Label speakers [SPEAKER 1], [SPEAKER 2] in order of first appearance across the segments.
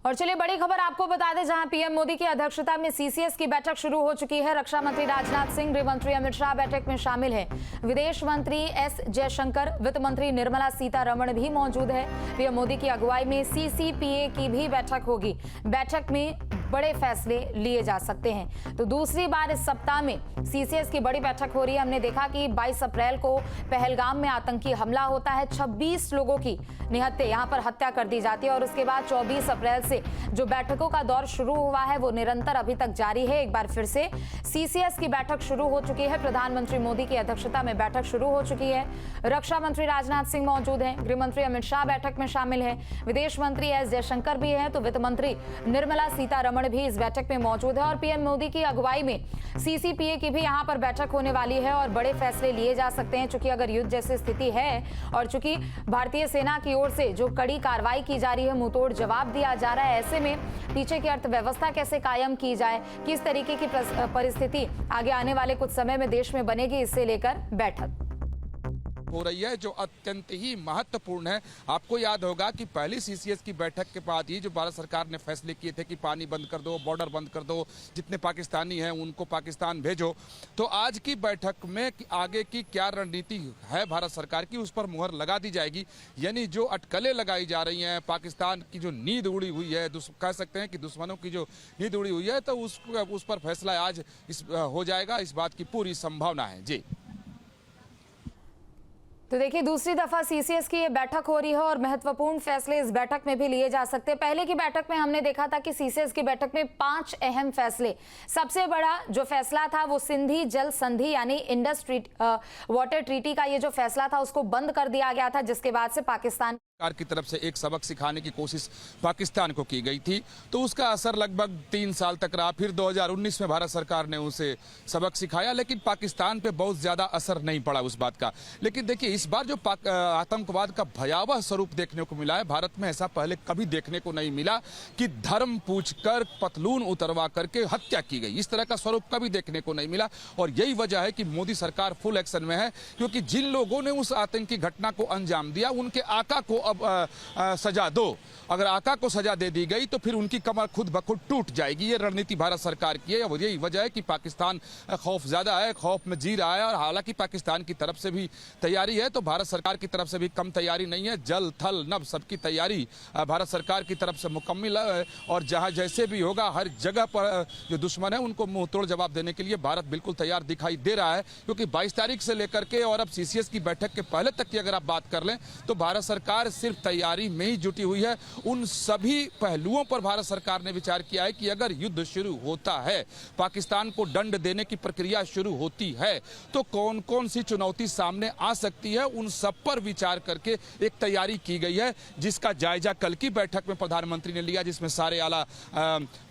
[SPEAKER 1] और चलिए बड़ी खबर आपको बता दें, जहां पीएम मोदी की अध्यक्षता में सीसीएस की बैठक शुरू हो चुकी है। रक्षा मंत्री राजनाथ सिंह, गृह मंत्री अमित शाह बैठक में शामिल है। विदेश मंत्री एस जयशंकर, वित्त मंत्री निर्मला सीतारमण भी मौजूद है। पीएम मोदी की अगुवाई में सीसीपीए की भी बैठक होगी। बैठक में बड़े फैसले लिए जा सकते हैं। तो दूसरी बार इस सप्ताह में सीसीएस की बड़ी बैठक हो रही है। हमने देखा कि 22 अप्रैल को पहलगाम में आतंकी हमला होता है, 26 लोगों की निहत्थे यहां पर हत्या कर दी जाती है और उसके बाद 24 अप्रैल से जो बैठकों का दौर शुरू हुआ है वो निरंतर अभी तक जारी है। एक बार फिर से सीसीएस की बैठक शुरू हो चुकी है। प्रधानमंत्री मोदी की अध्यक्षता में बैठक शुरू हो चुकी है। रक्षा मंत्री राजनाथ सिंह मौजूद हैं, गृह मंत्री अमित शाह बैठक में शामिल है, विदेश मंत्री एस जयशंकर भी हैं, तो वित्त मंत्री निर्मला सीतारमण भी इस बैठक में मौजूद है। और पीएम मोदी की अगुवाई में सीसीपीए की भी यहां पर बैठक होने वाली है और बड़े फैसले लिए जा सकते हैं। चूंकि अगर युद्ध जैसी स्थिति है और चूंकि भारतीय सेना की ओर से जो कड़ी कार्रवाई की जा रही है, मुंहतोड़ जवाब दिया जा रहा है, ऐसे में पीछे की अर्थव्यवस्था कैसे कायम की जाए, किस तरीके की परिस्थिति आगे आने वाले कुछ समय में देश में बनेगी, इससे लेकर बैठक
[SPEAKER 2] हो रही है जो अत्यंत ही महत्वपूर्ण है। आपको याद होगा कि पहली सीसीएस की बैठक के बाद ही जो भारत सरकार ने फैसले किए थे कि पानी बंद कर दो, बॉर्डर बंद कर दो, जितने पाकिस्तानी हैं उनको पाकिस्तान भेजो, तो आज की बैठक में आगे की क्या रणनीति है भारत सरकार की, उस पर मुहर लगा दी जाएगी। यानी जो अटकलें लगाई जा रही हैं, पाकिस्तान की जो नींद उड़ी हुई है, कह सकते हैं कि दुश्मनों की जो नींद उड़ी हुई है, तो उस पर फैसला आज हो जाएगा, इस बात की पूरी संभावना है। जी
[SPEAKER 1] तो देखिए, दूसरी दफा सीसीएस की ये बैठक हो रही है और महत्वपूर्ण फैसले इस बैठक में भी लिए जा सकते हैं। पहले की बैठक में हमने देखा था कि सीसीएस की बैठक में 5 अहम फैसले, सबसे बड़ा जो फैसला था वो सिंधी जल संधि यानी इंडस वाटर ट्रीटी का ये जो फैसला था उसको बंद कर दिया गया था, जिसके बाद से पाकिस्तान
[SPEAKER 2] सरकार की तरफ से एक सबक सिखाने की कोशिश पाकिस्तान को की गई थी, तो उसका असर लगभग 3 साल तक रहा। फिर 2019 में भारत सरकार ने उसे सबक सिखाया, लेकिन पाकिस्तान पे बहुत ज्यादा असर नहीं पड़ा उस बात का। लेकिन देखिए, इस बार जो आतंकवाद का भयावह स्वरूप देखने को मिला है, भारत में ऐसा पहले कभी देखने को नहीं मिला कि धर्म पूछकर पतलून उतरवा करके हत्या की गई। इस तरह का स्वरूप कभी देखने को नहीं मिला और यही वजह है कि मोदी सरकार फुल एक्शन में है, क्योंकि जिन लोगों ने उस आतंकी घटना को अंजाम दिया उनके आका को अब सजा दो। अगर आका को सजा दे दी गई तो फिर उनकी कमर खुद ब खुद टूट जाएगी। ये रणनीति भारत सरकार की है और यही वजह है कि पाकिस्तान खौफ ज्यादा है, खौफ में जी रहा है। और हालांकि पाकिस्तान की तरफ से भी तैयारी है, तो भारत सरकार की तरफ से भी कम तैयारी नहीं है। जल थल नभ सबकी तैयारी भारत सरकार की तरफ से मुकम्मल है और जहां जैसे भी होगा हर जगह पर जो दुश्मन है उनको मुंहतोड़ जवाब देने के लिए भारत बिल्कुल तैयार दिखाई दे रहा है। क्योंकि 22 तारीख से लेकर के और अब सीसीएस की बैठक के पहले तक की अगर आप बात कर लें तो भारत सरकार सिर्फ तैयारी में ही जुटी हुई है। उन सभी पहलुओं पर भारत सरकार ने विचार किया है कि अगर युद्ध शुरू होता है, पाकिस्तान को दंड देने की प्रक्रिया शुरू होती है, तो कौन कौन सी चुनौती सामने आ सकती है, उन सब पर विचार करके एक तैयारी की गई है, जिसका जायजा कल की बैठक में प्रधानमंत्री ने लिया, जिसमें सारे आला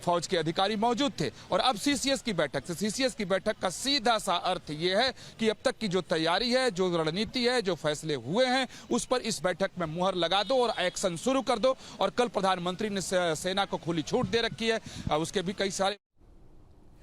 [SPEAKER 2] फौज के अधिकारी मौजूद थे। और अब सीसीएस की बैठक से, सीसीएस की बैठक का सीधा सा अर्थ यह है कि अब तक की जो तैयारी है, जो रणनीति है, जो फैसले हुए हैं, उस पर इस बैठक में मुहर लगा दो और एक्शन शुरू कर दो। और कल प्रधानमंत्री ने सेना को खुली छूट दे रखी है, उसके भी कई सारे